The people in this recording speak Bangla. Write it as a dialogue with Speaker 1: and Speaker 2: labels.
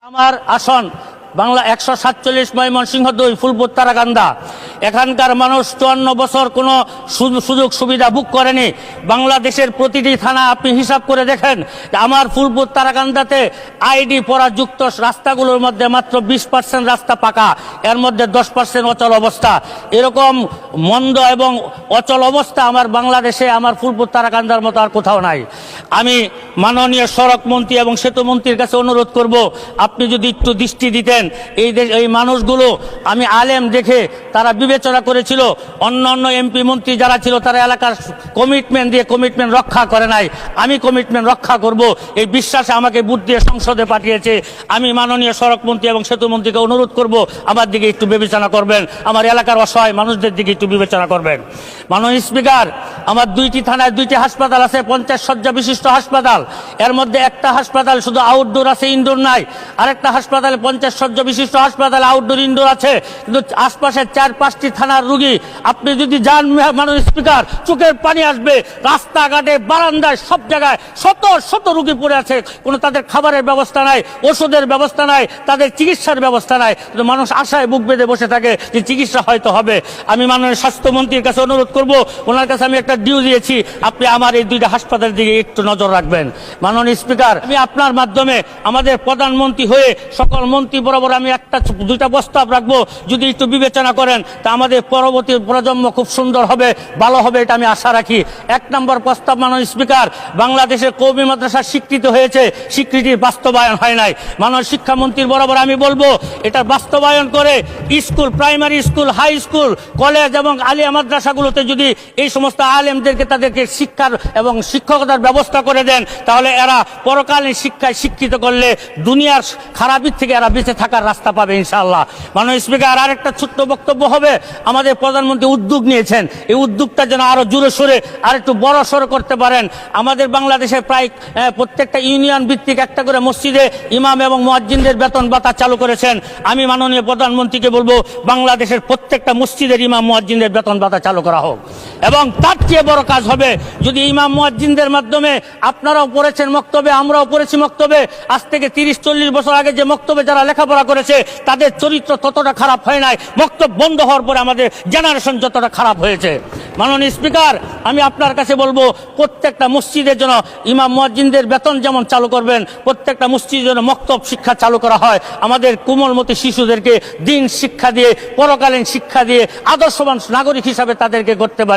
Speaker 1: আমার আসন বাংলা 147 ময়মনসিংহ 2 ফুলপুর তারাকান্দা। এখানকার মানুষ 54 বছর কোনো সুযোগ সুবিধা বুক করেনি। বাংলাদেশের প্রতিটি থানা আপনি হিসাব করে দেখেন, আমার ফুলপুর তারাকান্দাতে আইডি পরাযুক্ত রাস্তাগুলোর মধ্যে মাত্র 20% রাস্তা পাকা, এর মধ্যে 10% অচল অবস্থা। এরকম মন্দ এবং অচল অবস্থা আমার বাংলাদেশে, আমার ফুলপুর তারাকান্দার মতো আর কোথাও নাই। আমি মাননীয় সড়ক মন্ত্রী এবং সেতু মন্ত্রীর কাছে অনুরোধ করব, আপনি যদি একটু দৃষ্টি দিতেন। এই মানুষগুলো আমি আলেম দেখে তারা বিবেচনা করেছিল, অন্য এমপি মন্ত্রী যারা ছিল তারা এলাকার কমিটমেন্ট দিয়ে কমিটমেন্ট রক্ষা করে নাই। আমি কমিটমেন্ট রক্ষা করব, এই বিশ্বাসে আমাকে ভোট দিয়ে সংসদে পাঠিয়েছে। আমি মাননীয় সড়ক মন্ত্রী এবং সেতু মন্ত্রীকে অনুরোধ করব, আমার দিকে একটু বিবেচনা করবেন, আমার এলাকার অসহায় মানুষদের দিকে একটু বিবেচনা করবেন। মাননীয় স্পিকার, আমার 2টি থানায় 2টি হাসপাতাল আছে, 50 শয্যা বিশিষ্ট হাসপাতাল। এর মধ্যে একটা হাসপাতাল শুধু আউটডোর আছে, ইনডোর নাই। আরেকটা হাসপাতালে 50 শয্যা বিশিষ্ট হাসপাতাল, আউটডোর ইনডোর আছে, কিন্তু আশপাশের 4-5টি থানার রুগী আপনি যদি যান মাননীয় স্পিকার, চোখের পানি আসবে। রাস্তাঘাটে, বারান্দায়, সব জায়গায় শত শত রুগী পড়ে আছে, কোনো তাদের খাবারের ব্যবস্থা নাই, ওষুধের ব্যবস্থা নাই, তাদের চিকিৎসার ব্যবস্থা নাই। কিন্তু মানুষ আশায় বুক বেঁধে বসে থাকে যে চিকিৎসা হয়তো হবে। আমি মাননীয় স্বাস্থ্যমন্ত্রীর কাছে অনুরোধ করব, ওনার কাছে আমি একটা ডিউ দিয়েছি, আপনি আমার এই 2টা হাসপাতালের দিকে একটু নজর রাখবেন। মাননীয় স্পিকার, আমি আপনার মাধ্যমে আমাদের প্রধানমন্ত্রী হয়ে সকল মন্ত্রী বরাবর আমি 2টা প্রস্তাব রাখবো, যদি একটু বিবেচনা করেন তা আমাদের পরবর্তী প্রজন্ম খুব সুন্দর হবে, ভালো হবে, এটা আমি আশা রাখি। 1 নম্বর প্রস্তাব, মাননীয় স্পিকার, বাংলাদেশের কওমি মাদ্রাসা স্বীকৃতি হয়েছে, স্বীকৃতির বাস্তবায়ন হয় নাই। মাননীয় শিক্ষামন্ত্রীর বরাবর আমি বলবো, এটা বাস্তবায়ন করে school, primary school, high school, college এবং আলিয়া মাদ্রাসাগুলোতে যদি এই সমস্ত আলেমদেরকে তাদেরকে শিক্ষার এবং শিক্ষকতার ব্যবস্থা করে দেন, তাহলে এরা পরকালীন শিক্ষায় শিক্ষিত করলে দুনিয়ার খারাপের থেকে এরা বেঁচে থাকার রাস্তা পাবে ইনশাআল্লাহ। মাননীয় স্পিকার, আর একটা ছোট্ট বক্তব্য হবে, আমাদের প্রধানমন্ত্রী উদ্যোগ নিয়েছেন, এই উদ্যোগটা যেন আরো জোরে সোরে আর একটু বড় সড়ো করতে পারেন। আমাদের বাংলাদেশে প্রায় প্রত্যেকটা ইউনিয়ন ভিত্তিক একটা করে মসজিদে ইমাম এবং মুয়াজ্জিনদের বেতন ভাতা চালু করেছেন। আমি মাননীয় প্রধানমন্ত্রীকে বলবো, বাংলাদেশের প্রত্যেকটা মসজিদের ইমাম মুয়াজ্জিনদের বেতন ভাতা চালু করা হোক। এবং তার চেয়ে বড় কাজ হবে যদি ইমাম মুয়াজ্জিনদের মাধ্যমে, আপনারাও পড়েছেন মক্তবে, আমরাও পড়েছি মক্তবে, আজ থেকে 30-40 বছর আগে যে মক্তবে যারা লেখাপড়া করেছে তাদের চরিত্র ততটা খারাপ হয় নাই, মক্তব বন্ধ হওয়ার পরে আমাদের জেনারেশন যতটা খারাপ হয়েছে। মাননীয় স্পিকার, আমি আপনার কাছে বলবো, প্রত্যেকটা মসজিদের জন্য ইমাম মুয়াজ্জিনদের বেতন যেমন চালু করবেন, প্রত্যেকটা মসজিদের জন্য মক্তব শিক্ষা চালু করা হয়। আমাদের কোমলমতি শিশুদেরকে দিন শিক্ষা দিয়ে, পরকালীন শিক্ষা দিয়ে আদর্শবান নাগরিক হিসাবে তাদেরকে করতে পারি।